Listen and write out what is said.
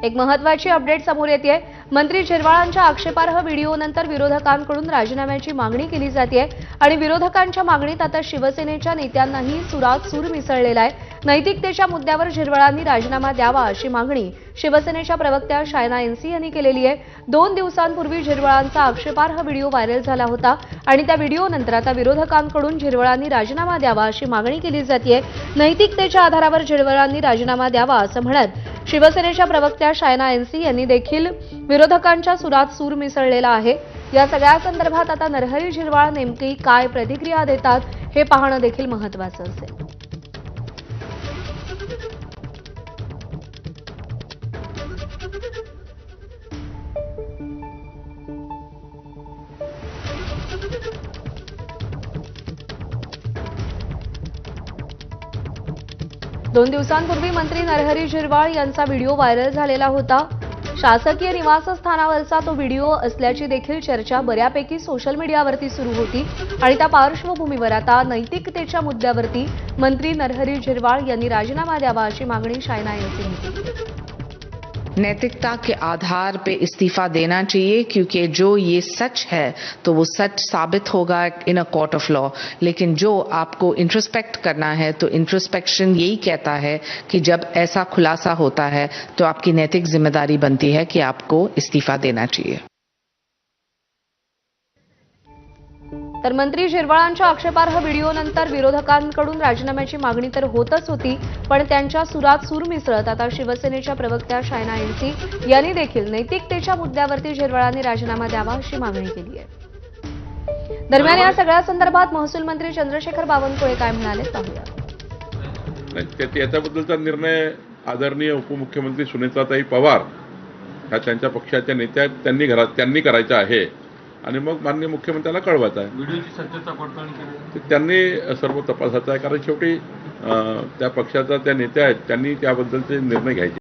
एक महत्त्वाची अपडेट समोर येते। मंत्री झिरवाळांच्या आक्षेपार्ह व्हिडिओनंतर विरोधकांकडून राजीनाम्याची मागणी केली जाते आणि विरोधकांच्या मागणीत आता शिवसेनेच्या नेत्यांनाही सुरात सूर मिसळलेला आहे। नैतिकतेच्या मुद्द्यावर झिरवाळांनी राजीनामा द्यावा अशी मागणी शिवसेनेच्या प्रवक्त्या शायना एनसी यांनी केलेली आहे। 2 दिवसांपूर्वी झिरवाळांचा आक्षेपार्ह व्हिडिओ व्हायरल झाला होता आणि त्या व्हिडिओनंतर आता विरोधकांकडून झिरवाळांनी राजीनामा द्यावा अशी मागणी केली जाते। नैतिकतेच्या आधारावर झिरवाळांनी राजीनामा द्यावा असं म्हणत शिवसेनेच्या प्रवक्त्या शायना एनसी यांनी देखील विरोधकांच्या सुरात सूर मिसळलेला आहे। या सगळ्या संदर्भात आता नरहरी झिरवाळ नेमकी काय प्रतिक्रिया देतात हे पाहणं देखील महत्त्वाचं असेल। दोन दिवसांपूर्वी मंत्री नरहरी झिरवाळ यांचा व्हिडिओ व्हायरल झालेला होता। शासकीय निवासस्थानावरचा तो व्हिडिओ असल्याची देखील चर्चा बऱ्यापैकी सोशल मीडियावरती सुरू होती आणि त्या पार्श्वभूमीवर आता नैतिकतेच्या मुद्द्यावरती मंत्री नरहरी झिरवाळ यांनी राजीनामा द्यावा अशी मागणी शायना यांनी केली। नैतिकता के आधार पे इस्तीफा देना चाहिए, क्योंकि जो ये सच है तो वो सच साबित होगा in a court of law. लेकिन जो आपको इंट्रोस्पेक्ट करना है तो इंट्रोस्पेक्शन यही कहता है कि जब ऐसा खुलासा होता है तो आपकी नैतिक जिम्मेदारी बनती है कि आपको इस्तीफा देना चाहिए। तर मंत्री झिरवाळांच्या आक्षेपार्ह व्हिडिओनंतर विरोधकांकडून राजीनाम्याची मागणी तर होतच होती, पण त्यांच्या सुरात सूर मिसळत आता शिवसेनेच्या प्रवक्त्या शायना एनसी यांनी देखील नैतिकतेच्या मुद्द्यावरती झिरवाळांनी राजीनामा द्यावा अशी मागणी केली आहे। दरम्यान या सगळ्या संदर्भात महसूल मंत्री चंद्रशेखर बावनकुळे काय म्हणाले पाहूया। याच्याबद्दलचा निर्णय आदरणीय उपमुख्यमंत्री सुनेत्राताई पवार ह्या त्यांच्या पक्षाच्या नेत्या त्यांनी करायचा आहे आणि मग माननीय मुख्यमंत्र्याला कळवायचं आहे। व्हिडिओची सत्यता पडताळणी केली त्यांनी सर्व तपासायचं आहे, कारण शेवटी त्या पक्षाचा त्या नेत्या आहेत, त्यांनी त्याबद्दलचे निर्णय घ्यायचे।